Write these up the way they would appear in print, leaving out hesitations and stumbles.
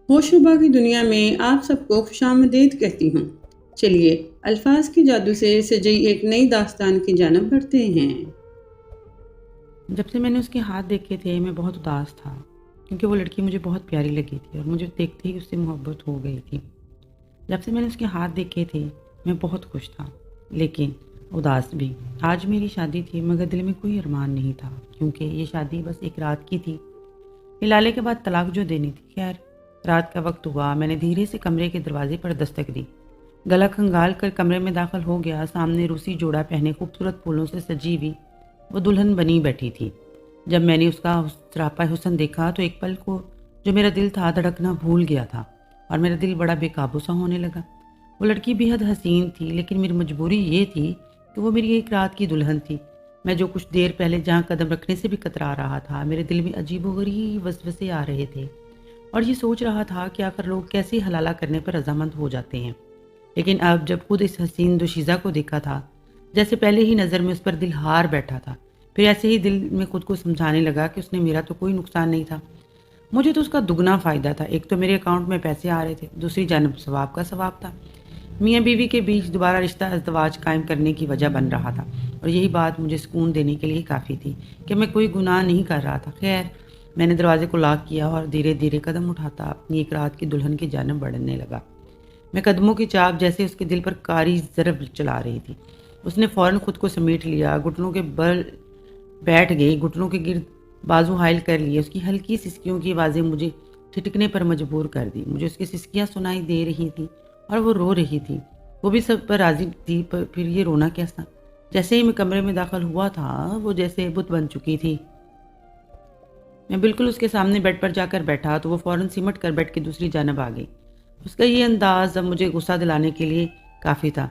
ہوشربا کی دنیا میں آپ سب کو خوشامدید کہتی ہوں۔ چلیے الفاظ کے جادو سے سجی ایک نئی داستان کی جانب بڑھتے ہیں۔ جب سے میں نے اس کے ہاتھ دیکھے تھے میں بہت اداس تھا، کیونکہ وہ لڑکی مجھے بہت پیاری لگی تھی اور مجھے دیکھتے ہی اس سے محبت ہو گئی تھی۔ جب سے میں نے اس کے ہاتھ دیکھے تھے میں بہت خوش تھا، لیکن اداس بھی۔ آج میری شادی تھی مگر دل میں کوئی ارمان نہیں تھا، کیونکہ یہ شادی بس ایک رات کی تھی، ہلالے کے بعد طلاق جو دینی تھی۔ خیر، رات کا وقت ہوا، میں نے دھیرے سے کمرے کے دروازے پر دستک دی، گلا کھنگال کر کمرے میں داخل ہو گیا۔ سامنے روسی جوڑا پہنے خوبصورت پھولوں سے سجی ہوئی وہ دلہن بنی بیٹھی تھی۔ جب میں نے اس کا سراپا حسن دیکھا تو ایک پل کو جو میرا دل تھا دھڑکنا بھول گیا تھا اور میرا دل بڑا بے قابو سا ہونے لگا۔ وہ لڑکی بے حد حسین تھی، لیکن میری مجبوری یہ تھی کہ وہ میری ایک رات کی دلہن تھی۔ میں جو کچھ دیر پہلے جہاں قدم رکھنے سے بھی کترا رہا تھا، میرے دل میں عجیب و غریب وسوسے آ رہے تھے اور یہ سوچ رہا تھا کہ آخر لوگ کیسے حلالہ کرنے پر رضامند ہو جاتے ہیں۔ لیکن اب جب خود اس حسین دوشیزہ کو دیکھا تھا، جیسے پہلے ہی نظر میں اس پر دل ہار بیٹھا تھا، پھر ایسے ہی دل میں خود کو سمجھانے لگا کہ اس نے میرا تو کوئی نقصان نہیں تھا، مجھے تو اس کا دگنا فائدہ تھا۔ ایک تو میرے اکاؤنٹ میں پیسے آ رہے تھے، دوسری جانب ثواب کا ثواب تھا۔ میاں بیوی کے بیچ دوبارہ رشتہ ازدواج قائم کرنے کی وجہ بن رہا تھا، اور یہی بات مجھے سکون دینے کے لیے کافی تھی کہ میں کوئی گناہ نہیں کر رہا تھا۔ خیر، میں نے دروازے کو لاک کیا اور دھیرے دھیرے قدم اٹھاتا اپنی ایک رات کی دلہن کی جانب بڑھنے لگا۔ میں قدموں کی چاپ جیسے اس کے دل پر کاری ضرب چلا رہی تھی۔ اس نے فوراً خود کو سمیٹ لیا، گھٹنوں کے بل بیٹھ گئی، گھٹنوں کے گرد بازو حائل کر لیے۔ اس کی ہلکی سسکیوں کی آوازیں مجھے ٹھٹکنے پر مجبور کر دی۔ مجھے اس کی سسکیاں سنائی دے رہی تھی اور وہ رو رہی تھی۔ وہ بھی سب پر راضی تھی، پر پھر یہ رونا کیسا؟ جیسے ہی میں کمرے میں داخل ہوا تھا وہ جیسے بت بن چکی تھی۔ میں بالکل اس کے سامنے بیڈ پر جا کر بیٹھا تو وہ فوراً سمٹ کر بیڈ کی دوسری جانب آ گئی۔ اس کا یہ انداز اب مجھے غصہ دلانے کے لیے کافی تھا۔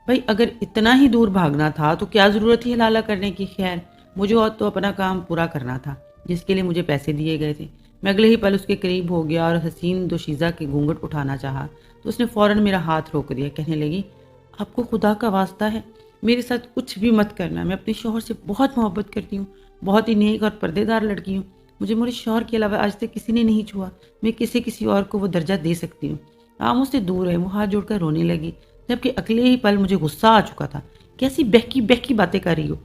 بھئی اگر اتنا ہی دور بھاگنا تھا تو کیا ضرورت تھی حلالہ کرنے کی؟ خیر، مجھے اور تو اپنا کام پورا کرنا تھا جس کے لیے مجھے پیسے دیے گئے تھے۔ میں اگلے ہی پل اس کے قریب ہو گیا اور حسین دوشیزہ کے گھونگھٹ اٹھانا چاہا تو اس نے فوراً میرا ہاتھ روک دیا، کہنے لگی، آپ کو خدا کا واسطہ ہے میرے ساتھ کچھ بھی مت کرنا، میں اپنے شوہر سے بہت محبت کرتی ہوں، بہت ہی نیک اور پردے دار لڑکی ہوں، مجھے میرے شوہر کے علاوہ آج تک کسی نے نہیں چھوا، میں کسی اور کو وہ درجہ دے سکتی ہوں، آپ مجھ سے دور ہے۔ وہ ہاتھ جوڑ کر رونے لگی، جبکہ اگلے ہی پل مجھے غصہ آ چکا تھا، کیسی بہکی باتیں کر رہی ہو؟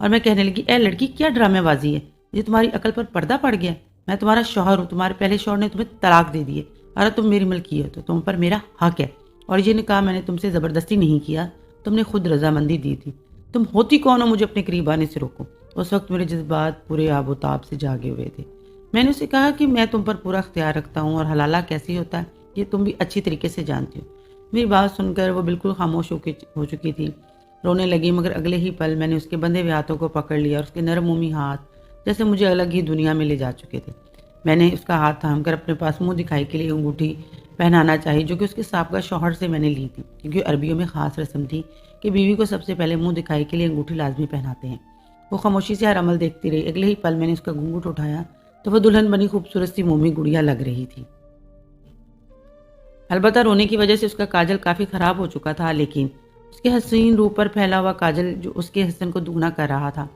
اور میں کہنے لگی، اے لڑکی، کیا ڈرامے بازی ہے؟ یہ تمہاری عقل پر پردہ پڑ گیا؟ میں تمہارا شوہر ہوں، تمہارے پہلے شوہر نے تمہیں طلاق دے دی ہے، اور تم میری ملکی ہو تو تم پر میرا حق ہے، اور یہ نکاح میں نے تم سے زبردستی نہیں کیا، تم نے خود رضامندی دی تھی۔ تم ہوتی کون ہو مجھے اپنے قریب آنے سے روکو؟ اس وقت میرے جذبات پورے آب و تاب سے جاگے ہوئے تھے۔ میں نے اسے کہا کہ میں تم پر پورا اختیار رکھتا ہوں اور حلالہ کیسے ہوتا ہے یہ تم بھی اچھی طریقے سے جانتی ہو۔ میری بات سن کر وہ بالکل خاموش ہو چکی تھی، رونے لگی، مگر اگلے ہی پل میں نے اس کے بندھے ہوئے ہاتھوں کو پکڑ لیا اور اس کے نرم مومی ہاتھ جیسے مجھے الگ ہی دنیا میں لے جا چکے تھے۔ میں نے اس کا ہاتھ تھام کر اپنے پاس منہ دکھائی کے لیے انگوٹھی پہنانا چاہی، جو کہ اس کے سابقہ شوہر سے میں نے لی تھی، کیونکہ عربیوں میں خاص رسم تھی کہ بیوی کو سب سے پہلے منہ دکھائی کے لیے انگوٹھی لازمی پہناتے ہیں۔ وہ خاموشی سے ہر عمل دیکھتی رہی۔ اگلے ہی پل میں نے اس کا گھونگھٹ اٹھایا تو وہ دلہن بنی خوبصورت سی مومی گڑیا لگ رہی تھی۔ البتہ رونے کی وجہ سے اس کا کاجل کافی خراب ہو چکا تھا، لیکن اس کے حسین روپ پر پھیلا ہوا کاجل جو اس کے حسن کو دگنا کر رہا تھا۔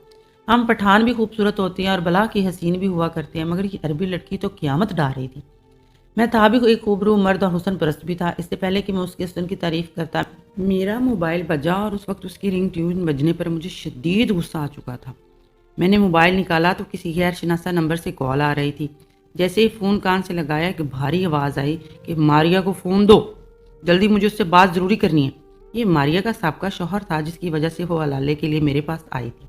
ہم پٹھان بھی خوبصورت ہوتے ہیں اور بلا کی حسین بھی ہوا کرتے ہیں، مگر یہ عربی لڑکی تو قیامت ڈھا رہی تھی۔ میں تھا بھی ایک خوبرو مرد اور حسن پرست بھی تھا۔ اس سے پہلے کہ میں اس کے حسن کی تعریف کرتا، میرا موبائل بجا اور اس وقت اس کی رنگ ٹیون بجنے پر مجھے شدید غصہ آ چکا تھا۔ میں نے موبائل نکالا تو کسی غیر شناسہ نمبر سے کال آ رہی تھی۔ جیسے ہی فون کان سے لگایا کہ بھاری آواز آئی کہ ماریا کو فون دو، جلدی مجھے اس سے بات ضروری کرنی ہے۔ یہ ماریا کا سابقہ شوہر تھا جس کی وجہ سے وہ حلالے کے لیے میرے پاس آئی تھی۔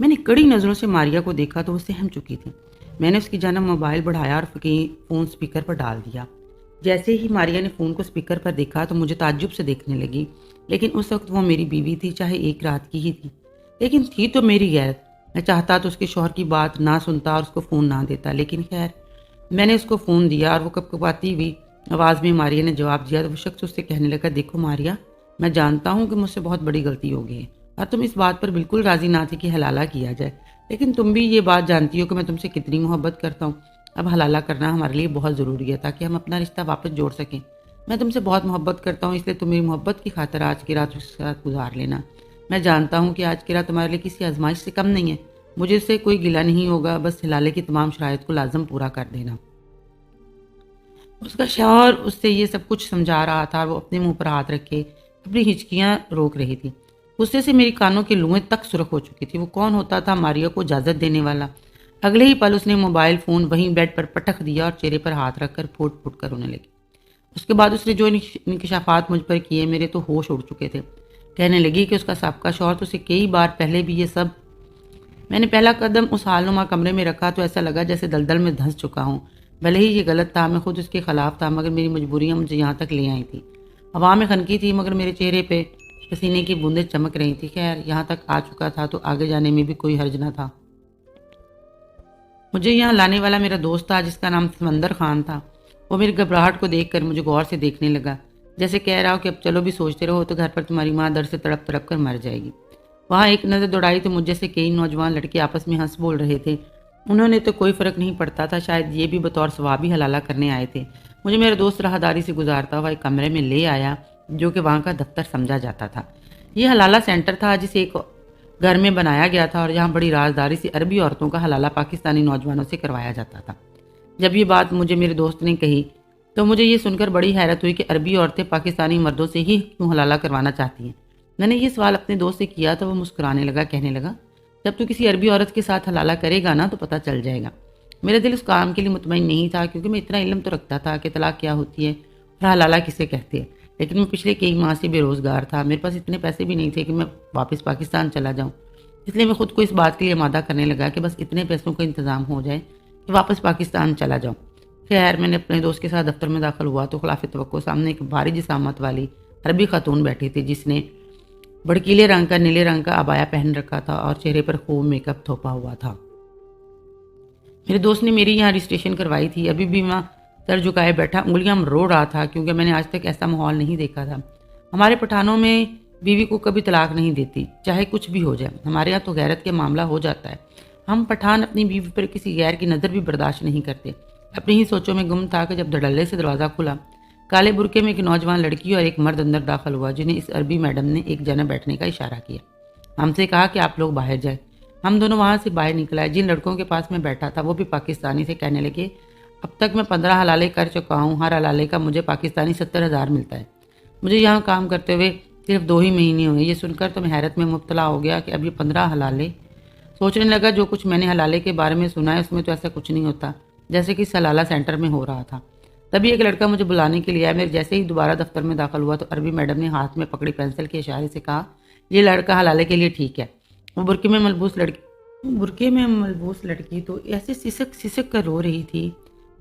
میں نے کڑی نظروں سے ماریا کو دیکھا تو وہ سہم چکی تھی۔ میں نے اس کی جانب موبائل بڑھایا اور فون سپیکر پر ڈال دیا۔ جیسے ہی ماریا نے فون کو سپیکر پر دیکھا تو مجھے تعجب سے دیکھنے لگی، لیکن اس وقت وہ میری بیوی تھی، چاہے ایک رات کی ہی تھی، لیکن تھی تو میری غیرت۔ میں چاہتا تو اس کے شوہر کی بات نہ سنتا اور اس کو فون نہ دیتا، لیکن خیر میں نے اس کو فون دیا اور وہ کپکپاتی ہوئی آواز میں ماریا نے جواب دیا تو وہ شخص اس سے کہنے لگا، دیکھو ماریا، میں جانتا ہوں کہ مجھ سے بہت بڑی غلطی ہو گئی ہے اور تم اس بات پر بالکل راضی نہ تھی کہ حلالہ کیا جائے، لیکن تم بھی یہ بات جانتی ہو کہ میں تم سے کتنی محبت کرتا ہوں۔ اب حلالہ کرنا ہمارے لیے بہت ضروری ہے تاکہ ہم اپنا رشتہ واپس جوڑ سکیں۔ میں تم سے بہت محبت کرتا ہوں، اس لیے تم میری محبت کی خاطر آج کی رات اس کے ساتھ گزار لینا۔ میں جانتا ہوں کہ آج کی رات تمہارے لیے کسی آزمائش سے کم نہیں ہے، مجھے اس سے کوئی گلہ نہیں ہوگا، بس حلالے کی تمام شرائط کو لازم پورا کر دینا۔ اس کا شوہر اس سے یہ سب کچھ سمجھا رہا تھا، وہ اپنے منہ پر ہاتھ رکھ کے اپنی ہچکیاں روک رہی تھی۔ غصے سے میری کانوں کی لوئیں تک سرخ ہو چکی تھی۔ وہ کون ہوتا تھا ماریا کو اجازت دینے والا؟ اگلے ہی پل اس نے موبائل فون وہیں بیڈ پر پٹک دیا اور چہرے پر ہاتھ رکھ کر پھوٹ پھوٹ کر رونے لگی۔ اس کے بعد اس نے جو انکشافات مجھ پر کیے، میرے تو ہوش اڑ چکے تھے۔ کہنے لگی کہ اس کا سابقہ شوہر تو اسے کئی بار پہلے بھی یہ سب۔ میں نے پہلا قدم اس حالنما کمرے میں رکھا تو ایسا لگا جیسے دلدل میں دھنس چکا ہوں۔ بھلے ہی یہ غلط تھا، میں خود اس کے خلاف تھا، مگر میری مجبوریاں مجھے یہاں تک لے آئی تھیں۔ ہوا میں خنکی تھی مگر میرے چہرے پہ پسینے کی بوندیں چمک رہی تھی۔ خیر، یہاں تک آ چکا تھا تو آگے جانے میں بھی کوئی حرج نہ تھا۔ مجھے یہاں لانے والا میرا دوست تھا جس کا نام سمندر خان تھا۔ وہ میری گھبراہٹ کو دیکھ کر مجھے غور سے دیکھنے لگا، جیسے کہہ رہا ہو کہ اب چلو بھی سوچتے رہو تو گھر پر تمہاری ماں درد سے تڑپ تڑپ کر مر جائے گی۔ وہاں ایک نظر دوڑائی تو مجھ جیسے کئی نوجوان لڑکے آپس میں ہنس بول رہے تھے۔ انہوں نے تو کوئی فرق نہیں پڑتا تھا، شاید یہ بھی بطور ثوابی حلالہ کرنے آئے تھے۔ مجھے میرا دوست راہداری سے گزارتا ہوا ایک کمرے میں لے آیا جو کہ وہاں کا دفتر سمجھا جاتا تھا۔ یہ حلالہ سینٹر تھا جسے ایک گھر میں بنایا گیا تھا اور جہاں بڑی رازداری سے عربی عورتوں کا حلالہ پاکستانی نوجوانوں سے کروایا جاتا تھا۔ جب یہ بات مجھے میرے دوست نے کہی تو مجھے یہ سن کر بڑی حیرت ہوئی کہ عربی عورتیں پاکستانی مردوں سے ہی کیوں حلالہ کروانا چاہتی ہیں۔ میں نے یہ سوال اپنے دوست سے کیا تو وہ مسکرانے لگا، کہنے لگا جب تو کسی عربی عورت کے ساتھ حلالہ کرے گا نا تو پتہ چل جائے گا۔ میرا دل اس کام کے لیے مطمئن نہیں تھا کیونکہ میں اتنا علم تو رکھتا تھا کہ طلاق کیا ہوتی ہے اور حلالہ کسے کہتے ہیں، لیکن میں پچھلے کئی ماہ سے بے روزگار تھا۔ میرے پاس اتنے پیسے بھی نہیں تھے کہ میں واپس پاکستان چلا جاؤں، اس لیے میں خود کو اس بات کے لیے آمادہ کرنے لگا کہ بس اتنے پیسوں کا انتظام ہو جائے کہ واپس پاکستان چلا جاؤں۔ خیر، میں نے اپنے دوست کے ساتھ دفتر میں داخل ہوا تو خلاف توقع سامنے ایک بھاری جسامت والی عربی خاتون بیٹھی تھی جس نے بڑکیلے رنگ کا نیلے رنگ کا عبایا پہن رکھا تھا اور چہرے پر خوب میک اپ تھوپا ہوا تھا۔ میرے دوست نے میری یہاں رجسٹریشن کروائی تھی، ابھی بھی وہاں سر جھکائے بیٹھا انگلیاں مروڑ رہا تھا کیونکہ میں نے آج تک ایسا ماحول نہیں دیکھا تھا۔ ہمارے پٹھانوں میں بیوی کو کبھی طلاق نہیں دیتی، چاہے کچھ بھی ہو جائے۔ ہمارے یہاں تو غیرت کے معاملہ ہو جاتا ہے۔ ہم پٹھان اپنی بیوی پر کسی غیر کی نظر بھی برداشت نہیں کرتے۔ اپنی ہی سوچوں میں گم تھا کہ جب دھڑلے سے دروازہ کھلا، کالے برقعے میں ایک نوجوان لڑکی اور ایک مرد اندر داخل ہوا جنہیں اس عربی میڈم نے ایک جانب بیٹھنے کا اشارہ کیا۔ ہم سے کہا کہ آپ لوگ باہر جائیں۔ ہم دونوں وہاں سے باہر نکل آئے۔ جن لڑکوں کے پاس میں بیٹھا تھا وہ بھی پاکستانی سے کہنے لگے، اب تک میں 15 حلالے کر چکا ہوں، ہر حلالے کا مجھے پاکستانی 70,000 ملتا ہے۔ مجھے یہاں کام کرتے ہوئے صرف 2 ہی مہینے ہوئے۔ یہ سن کر تو میں حیرت میں مبتلا ہو گیا کہ اب یہ 15 حلالے۔ سوچنے لگا جو کچھ میں نے حلالے کے بارے میں سنا ہے اس میں تو ایسا کچھ نہیں ہوتا جیسے کہ اس حلالہ سینٹر میں ہو رہا تھا۔ تبھی ایک لڑکا مجھے بلانے کے لیے آیا۔ میں جیسے ہی دوبارہ دفتر میں داخل ہوا تو عربی میڈم نے ہاتھ میں پکڑی پینسل کے اشارے سے کہا، یہ لڑکا حلالے کے لیے ٹھیک ہے۔ وہ برقعے میں ملبوس لڑکی تو ایسے سسک سسک کر رو رہی تھی،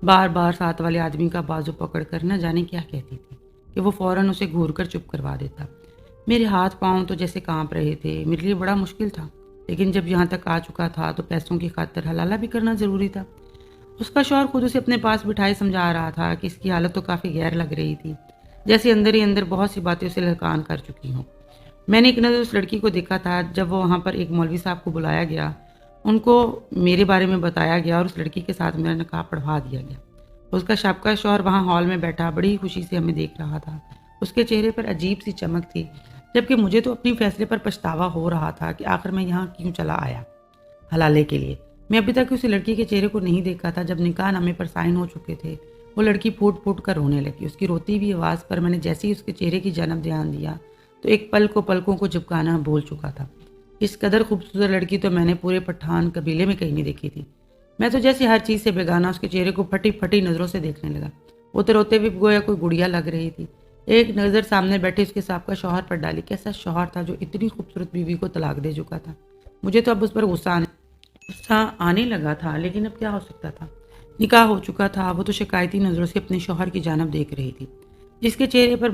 بار بار ساتھ والے آدمی کا بازو پکڑ کر نہ جانے کیا کہتی تھی کہ وہ فوراً اسے گھور کر چپ کروا دیتا۔ میرے ہاتھ پاؤں تو جیسے کانپ رہے تھے۔ میرے لیے بڑا مشکل تھا، لیکن جب یہاں تک آ چکا تھا تو پیسوں کی خاطر حلالہ بھی کرنا ضروری تھا۔ اس کا شوہر خود اسے اپنے پاس بٹھائے سمجھا رہا تھا کہ اس کی حالت تو کافی غیر لگ رہی تھی، جیسے اندر ہی اندر بہت سی باتیں اسے لہکان کر چکی ہوں۔ میں نے ایک نظر اس لڑکی کو دیکھا تھا جب وہ وہاں پر ایک مولوی صاحب کو بلایا گیا، ان کو میرے بارے میں بتایا گیا اور اس لڑکی کے ساتھ میرا نکاح پڑھوا دیا گیا۔ اس کا سابقہ شوہر وہاں ہال میں بیٹھا بڑی خوشی سے ہمیں دیکھ رہا تھا۔ اس کے چہرے پر عجیب سی چمک تھی، جبکہ مجھے تو اپنی فیصلے پر پچھتاوا ہو رہا تھا کہ آخر میں یہاں کیوں چلا آیا حلالے کے لیے۔ میں ابھی تک اس لڑکی کے چہرے کو نہیں دیکھا تھا۔ جب نکاح نامے پر سائن ہو چکے تھے وہ لڑکی پھوٹ پھوٹ کر رونے لگی۔ اس کی روتی ہوئی آواز پر میں نے جیسے ہی اس کے چہرے کی جانب دھیان دیا تو ایک پل کو پلکوں کو جھپکانا بھول چکا تھا۔ اس قدر خوبصورت لڑکی تو میں نے پورے پٹھان قبیلے میں کہیں نہیں دیکھی تھی۔ میں تو جیسے ہر چیز سے بیگانہ اس کے چہرے کو پھٹی پھٹی نظروں سے دیکھنے لگا۔ وہ تو روتے ہوئے گویا کوئی گڑیا لگ رہی تھی۔ ایک نظر سامنے بیٹھے اس کے سابقہ شوہر پر ڈالی۔ کیسا شوہر تھا جو اتنی خوبصورت بیوی کو طلاق دے چکا تھا۔ مجھے تو اب اس پر غصہ آنے لگا تھا، لیکن اب کیا ہو سکتا تھا؟ نکاح ہو چکا تھا۔ وہ تو شکایتی نظروں سے اپنے شوہر کی جانب دیکھ رہی تھی جس کے چہرے پر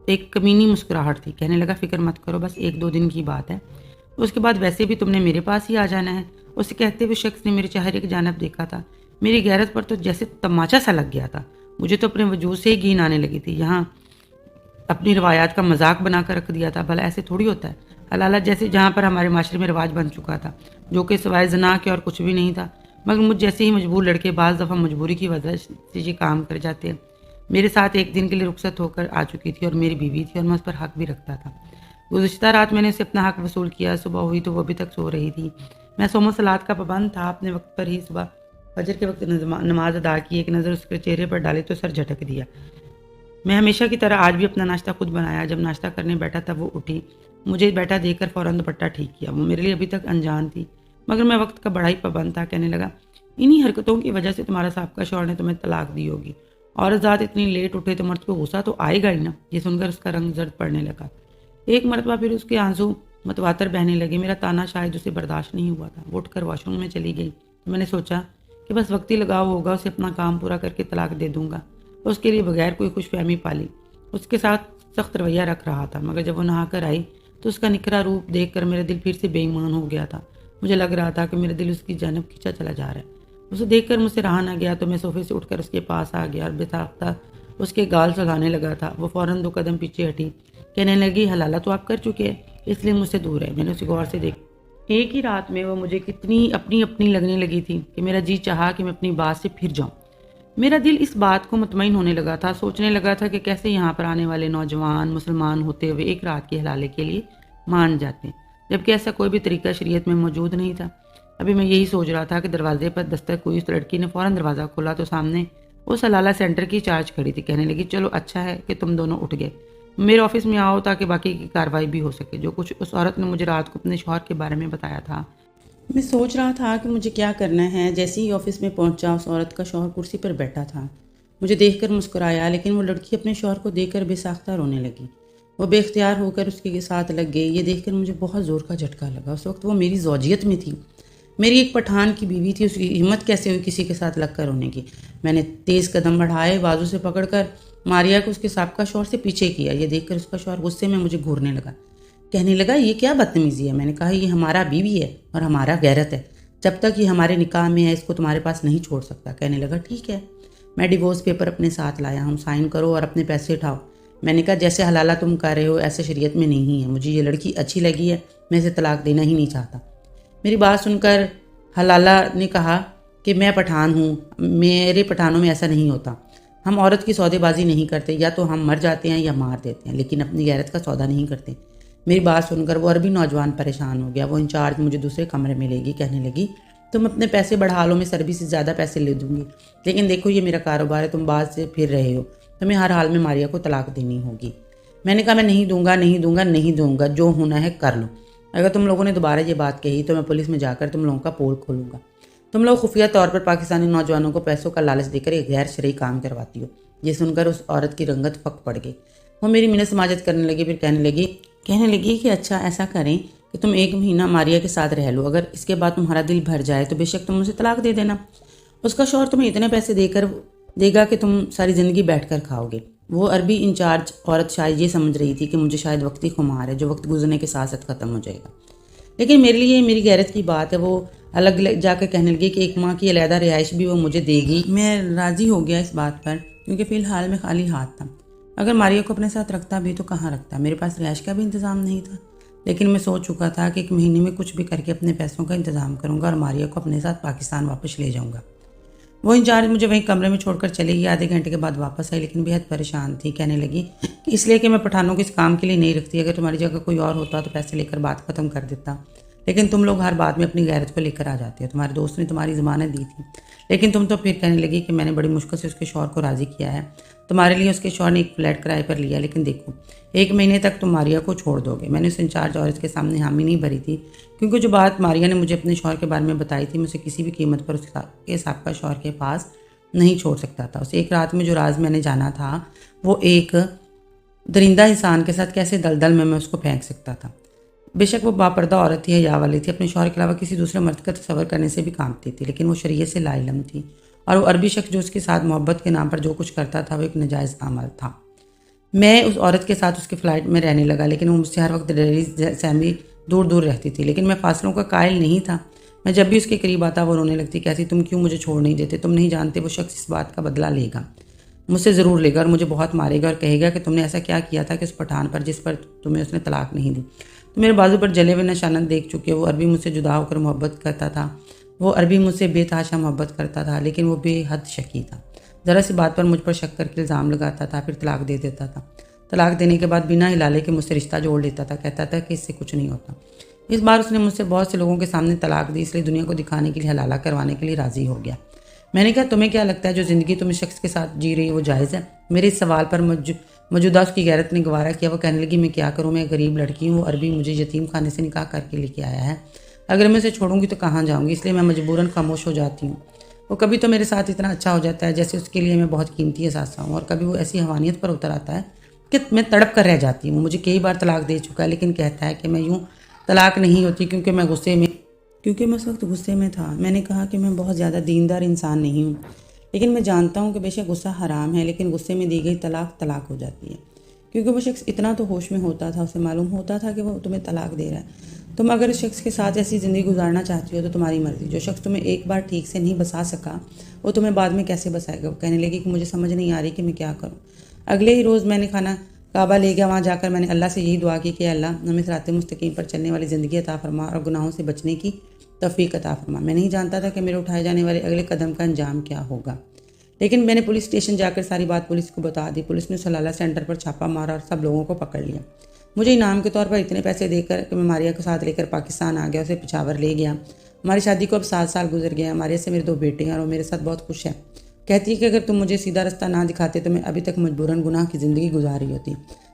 ایک کمینی مسکراہٹ تھی۔ کہنے لگا، فکر مت کرو، بس 1-2 دن کی بات ہے، اس کے بعد ویسے بھی تم نے میرے پاس ہی آ جانا ہے۔ اسے کہتے ہوئے شخص نے میرے چہرے کی جانب دیکھا تھا۔ میری غیرت پر تو جیسے تماچا سا لگ گیا تھا۔ مجھے تو اپنے وجود سے ہی گھین آنے لگی تھی۔ یہاں اپنی روایات کا مذاق بنا کر رکھ دیا تھا۔ بھلا ایسے تھوڑی ہوتا ہے؟ حلالہ جیسے جہاں پر ہمارے معاشرے میں رواج بن چکا تھا، جو کہ سوائے زنا کے اور کچھ بھی نہیں تھا، مگر مجھ جیسے ہی مجبور لڑکے بعض دفعہ مجبوری کی وجہ سے یہ کام کر جاتے ہیں۔ میرے ساتھ 1 دن کے لیے رخصت ہو کر آ چکی تھی اور میری بیوی تھی اور میں اس پر حق بھی رکھتا تھا۔ گزشتہ رات میں نے اسے اپنا حق وصول کیا۔ صبح ہوئی تو وہ ابھی تک سو رہی تھی۔ میں صوم و صلات کا پابند تھا، اپنے وقت پر ہی صبح فجر کے وقت نماز ادا کی، ایک نظر اس کے چہرے پر ڈالی تو سر جھٹک دیا۔ میں ہمیشہ کی طرح آج بھی اپنا ناشتہ خود بنایا۔ جب ناشتہ کرنے بیٹھا تب وہ اٹھی، مجھے بیٹھا دیکھ کر فوراً دوپٹہ ٹھیک کیا۔ وہ میرے لیے ابھی تک انجان تھی، مگر میں وقت کا بڑا ہی پابند تھا۔ کہنے لگا، انہی حرکتوں کی وجہ سے تمہارا سابقہ شوہر نے تمہیں طلاق دی ہوگی۔ عورت ذات اتنی لیٹ اٹھے تو مرد کو غصہ تو آئے گا ہی نا۔ یہ سن کر اس کا رنگ زرد پڑنے لگا۔ ایک مرتبہ پھر اس کے آنسو متواتر بہنے لگے۔ میرا تانا شاید اسے برداشت نہیں ہوا تھا۔ وہ اٹھ کر واش روم میں چلی گئی تو میں نے سوچا کہ بس وقتی لگاؤ ہوگا، اسے اپنا کام پورا کر کے طلاق دے دوں گا۔ اس کے لیے بغیر کوئی خوش فہمی پالی اس کے ساتھ سخت رویہ رکھ رہا تھا، مگر جب وہ نہا کر آئی تو اس کا نکھرا روپ دیکھ کر میرا دل پھر سے بے ایمان ہو گیا تھا۔ مجھے لگ رہا تھا کہ میرا دل اس کی جانب کھینچا چلا جا رہا ہے۔ اسے دیکھ کر مجھ سے رہا نہ گیا تو میں صوفے سے اٹھ کر اس کے پاس آ گیا اور بے ساختہ اس کے گال سلانے لگا تھا۔ وہ فوراً 2 قدم پیچھے ہٹی، کہنے لگی، حلالہ تو آپ کر چکے ہیں، اس لیے مجھ سے دور ہے۔ میں نے اسے غور سے دیکھا۔ ایک ہی رات میں وہ مجھے کتنی اپنی لگنے لگی تھی کہ میرا جی چاہا کہ میں اپنی بات سے پھر جاؤں۔ میرا دل اس بات کو مطمئن ہونے لگا تھا، سوچنے لگا تھا کہ کیسے یہاں پر آنے والے نوجوان مسلمان ہوتے ہوئے ایک رات کے حلالے کے لیے مان جاتے ہیں، جبکہ ایسا کوئی بھی طریقہ شریعت میں موجود نہیں تھا۔ ابھی میں یہی سوچ رہا تھا کہ دروازے پر دستک ہوئی۔ اس لڑکی نے فوراً دروازہ کھولا تو سامنے اس حلالہ سینٹر کی چارج کھڑی تھی۔ کہنے لگی، چلو اچھا ہے کہ تم دونوں اٹھ گئے، میرے آفس میں آؤ تاکہ باقی کی کارروائی بھی ہو سکے۔ جو کچھ اس عورت نے مجھے رات کو اپنے شوہر کے بارے میں بتایا تھا، میں سوچ رہا تھا کہ مجھے کیا کرنا ہے۔ جیسے ہی آفس میں پہنچا، اس عورت کا شوہر کرسی پر بیٹھا تھا۔ مجھے دیکھ کر مسکرایا، لیکن وہ لڑکی اپنے شوہر کو دیکھ کر بے ساختہ رونے لگی۔ وہ بے اختیار ہو کر اس کے ساتھ لگ گئی۔ یہ دیکھ کر مجھے بہت زور کا جھٹکا لگا۔ اس وقت وہ میری زوجیت میں تھی، میری ایک پٹھان کی بیوی تھی۔ اس کی ہمت کیسے ہوئی کسی کے ساتھ لگ کر رونے کی؟ میں نے تیز قدم بڑھائے، بازو سے پکڑ کر ماریا کو اس کے سابقہ شوہر سے پیچھے کیا۔ یہ دیکھ کر اس کا شوہر غصے میں مجھے گھورنے لگا، کہنے لگا، یہ کیا بدتمیزی ہے؟ میں نے کہا، یہ ہمارا بیوی ہے اور ہمارا غیرت ہے، جب تک یہ ہمارے نکاح میں ہے اس کو تمہارے پاس نہیں چھوڑ سکتا۔ کہنے لگا، ٹھیک ہے، میں ڈیورس پیپر اپنے ساتھ لایا ہوں، سائن کرو اور اپنے پیسے اٹھاؤ۔ میں نے کہا، جیسے حلالہ تم کر رہے ہو ایسے شریعت میں نہیں ہے، مجھے یہ لڑکی اچھی لگی ہے، میں اسے طلاق دینا ہی نہیں چاہتا۔ میری بات سن کر حلالہ نے کہا کہ میں پٹھان ہوں، میرے پٹھانوں میں ایسا نہیں ہوتا، ہم عورت کی سودے بازی نہیں کرتے، یا تو ہم مر جاتے ہیں یا مار دیتے ہیں، لیکن اپنی غیرت کا سودا نہیں کرتے۔ میری بات سن کر وہ عربی نوجوان پریشان ہو گیا۔ وہ انچارج مجھے دوسرے کمرے میں لے گئی، کہنے لگی، تم اپنے پیسے بڑھا لو، میں سربی سے زیادہ پیسے لے دوں گی، لیکن دیکھو یہ میرا کاروبار ہے، تم بعد سے پھر رہے ہو، تمہیں ہر حال میں ماریا کو طلاق دینی ہوگی۔ میں نے کہا، میں نہیں دوں گا، جو ہونا ہے کر لو۔ اگر تم لوگوں نے دوبارہ یہ بات کہی تو میں پولیس میں جا کر تم لوگوں کا پول کھولوں گا۔ تم لوگ خفیہ طور پر پاکستانی نوجوانوں کو پیسوں کا لالچ دے کر ایک غیر شرعی کام کرواتی ہو۔ یہ سن کر اس عورت کی رنگت پھک پڑ گئی۔ وہ میری منت سماجت کرنے لگی، پھر کہنے لگی کہ اچھا ایسا کریں کہ تم 1 مہینہ ماریا کے ساتھ رہ لو، اگر اس کے بعد تمہارا دل بھر جائے تو بے شک تم اسے طلاق دے دینا، اس کا شوہر تمہیں اتنے پیسے دے گا کہ تم ساری زندگی بیٹھ کر کھاؤ گے۔ وہ عربی انچارج عورت شاید یہ سمجھ رہی تھی کہ مجھے شاید وقتی خمار ہے جو وقت گزرنے کے ساتھ ساتھ ختم ہو جائے گا، لیکن میرے لیے میری غیرت کی بات ہے۔ وہ الگ جا کر کہنے لگی کہ 1 ماہ کی علیحدہ رہائش بھی وہ مجھے دے گی۔ میں راضی ہو گیا اس بات پر، کیونکہ فی الحال میں خالی ہاتھ تھا۔ اگر ماریا کو اپنے ساتھ رکھتا بھی تو کہاں رکھتا، میرے پاس رہائش کا بھی انتظام نہیں تھا، لیکن میں سوچ چکا تھا کہ 1 مہینے میں کچھ بھی کر کے اپنے پیسوں کا انتظام کروں گا اور ماریا کو اپنے ساتھ پاکستان واپس لے جاؤں گا۔ وہ انچارج مجھے وہیں کمرے میں چھوڑ کر چلے گئی۔ آدھے گھنٹے کے بعد واپس آئی، لیکن بہت پریشان تھی۔ کہنے لگی کہ اس لیے کہ میں پٹھانوں کو اس کام کے لیے نہیں رکھتی، اگر تمہاری جگہ کوئی اور ہوتا تو پیسے لے کر بات ختم کر دیتا، لیکن تم لوگ ہر بات میں اپنی غیرت کو لے کر آ جاتے ہو۔ تمہارے دوست نے تمہاری ضمانت دی تھی، لیکن تم تو پھر کہنے لگی کہ میں نے بڑی مشکل سے اس کے شوہر کو راضی کیا ہے، تمہارے لیے اس کے شوہر نے ایک فلیٹ کرائے پر لیا، لیکن دیکھو 1 مہینے تک تم ماریا کو چھوڑ دو گے۔ میں نے اس انچارج عورت کے سامنے حامی نہیں بھری تھی، کیونکہ جو بات ماریا نے مجھے اپنے شوہر کے بارے میں بتائی تھی، میں اسے کسی بھی قیمت پر اس کے سابقہ شوہر کے پاس نہیں چھوڑ سکتا تھا۔ اس ایک رات میں جو راز میں نے جانا تھا، وہ ایک درندہ انسان کے ساتھ کیسے دلدل میں اس کو پھینک سکتا تھا۔ بے شک وہ باپردہ عورت تھی، حیا والی تھی، اپنے شوہر کے علاوہ کسی دوسرے مرد کا تصور کرنے سے بھی کانپتی تھی، لیکن وہ شریعت سے لا علم تھی، اور وہ عربی شخص جو اس کے ساتھ محبت کے نام پر جو کچھ کرتا تھا وہ ایک ناجائز عمل تھا۔ میں اس عورت کے ساتھ اس کے فلائٹ میں رہنے لگا، لیکن وہ مجھ سے ہر وقت ڈیلی سیمری دور دور رہتی تھی، لیکن میں فاصلوں کا قائل نہیں تھا۔ میں جب بھی اس کے قریب آتا وہ رونے لگتی، کہتی تم کیوں مجھے چھوڑ نہیں دیتے، تم نہیں جانتے وہ شخص اس بات کا بدلہ لے گا، مجھ سے ضرور لے گا اور مجھے بہت مارے گا اور کہے گا کہ تم نے ایسا کیا کیا تھا کہ اس پٹھان پر جس پر تمہیں اس نے طلاق نہیں دی۔ تو میرے بازو پر جلے ہوئے نشانات دیکھ چکے، وہ عربی مجھ سے جدا ہو کر محبت کرتا تھا، وہ عربی مجھ سے بے تحاشا محبت کرتا تھا، لیکن وہ بے حد شکی تھا، ذرا سی بات پر مجھ پر شک کر کے الزام لگاتا تھا، پھر طلاق دے دیتا تھا۔ طلاق دینے کے بعد بنا ہلالے کے مجھ سے رشتہ جوڑ لیتا تھا، کہتا تھا کہ اس سے کچھ نہیں ہوتا۔ اس بار اس نے مجھ سے بہت سے لوگوں کے سامنے طلاق دی، اس لیے دنیا کو دکھانے کے لیے حلالہ کروانے کے لیے راضی ہو گیا۔ میں نے کہا تمہیں کیا لگتا ہے جو زندگی تم اس شخص کے ساتھ جی رہی وہ جائز ہے؟ میرے اس سوال پر موجودہ اس کی غیرت نے گوارا کیا۔ وہ کہنے لگی میں کیا کروں، میں غریب لڑکی ہوں، وہ عربی مجھے یتیم خانے سے نکاح کر کے لے کے آیا ہے، اگر میں اسے چھوڑوں گی تو کہاں جاؤں گی، اس لیے میں مجبوراً خاموش ہو جاتی ہوں۔ وہ کبھی تو میرے ساتھ اتنا اچھا ہو جاتا ہے جیسے اس کے لیے میں بہت قیمتی اثاثہ ہوں، اور کبھی وہ ایسی حیوانیت پر اتر آتا ہے کہ میں تڑپ کر رہ جاتی ہوں۔ وہ مجھے کئی بار طلاق دے چکا ہے لیکن کہتا ہے کہ میں یوں طلاق نہیں ہوتی کیونکہ میں اس وقت غصے میں تھا۔ میں نے کہا کہ میں بہت زیادہ دیندار انسان نہیں ہوں، لیکن میں جانتا ہوں کہ بے شک غصہ حرام ہے، لیکن غصے میں دی گئی طلاق ہو جاتی ہے، کیونکہ وہ شخص اتنا تو ہوش میں ہوتا تھا، اسے معلوم ہوتا تھا کہ وہ تمہیں طلاق دے رہا ہے۔ تم اگر اس شخص کے ساتھ ایسی زندگی گزارنا چاہتی ہو تو تمہاری مرضی، جو شخص تمہیں ایک بار ٹھیک سے نہیں بسا سکا وہ تمہیں بعد میں کیسے بسائے گا؟ وہ کہنے لگی کہ مجھے سمجھ نہیں آ رہی کہ میں کیا کروں۔ اگلے ہی روز میں نے خانہ کعبہ لے گیا، وہاں جا کر میں نے اللہ سے یہی دعا کی کہ اللہ ہمیں صراط مستقیم پر چلنے والی زندگی عطا فرما اور گناہوں سے بچنے کی توفیق عطا فرما۔ میں نہیں جانتا تھا کہ میرے اٹھائے جانے والے اگلے قدم کا انجام کیا ہوگا، لیکن میں نے پولیس اسٹیشن جا کر ساری بات پولیس کو بتا دی۔ پولیس نے سلالہ سینٹر پر چھاپا مارا اور سب لوگوں کو پکڑ لیا۔ مجھے انعام کے طور پر اتنے پیسے دے کر کہ میں ماریا کو ساتھ لے کر پاکستان آ گیا، اسے پشاور لے گیا۔ ہماری شادی کو اب 7 سال گزر گیا۔ ماریا سے میرے 2 بیٹے ہیں اور وہ میرے ساتھ بہت خوش ہے۔ کہتی ہے کہ اگر تم مجھے سیدھا رستہ نہ دکھاتے تو میں ابھی تک مجبوراً گناہ کی زندگی گزار رہی ہوتی۔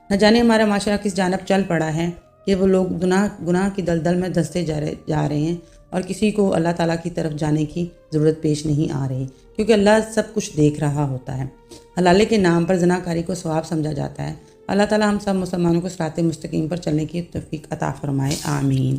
نہ جانے ہمارا معاشرہ کس جانب چل پڑا ہے کہ وہ لوگ گناہ کی دلدل میں دھنستے جا رہے ہیں اور کسی کو اللہ تعالیٰ کی طرف جانے کی ضرورت پیش نہیں آ رہی، کیونکہ اللہ سب کچھ دیکھ رہا ہوتا ہے۔ حلالے کے نام پر زناکاری کو ثواب سمجھا جاتا ہے۔ اللہ تعالیٰ ہم سب مسلمانوں کو صراط مستقیم پر چلنے کی توفیق عطا فرمائے، آمین۔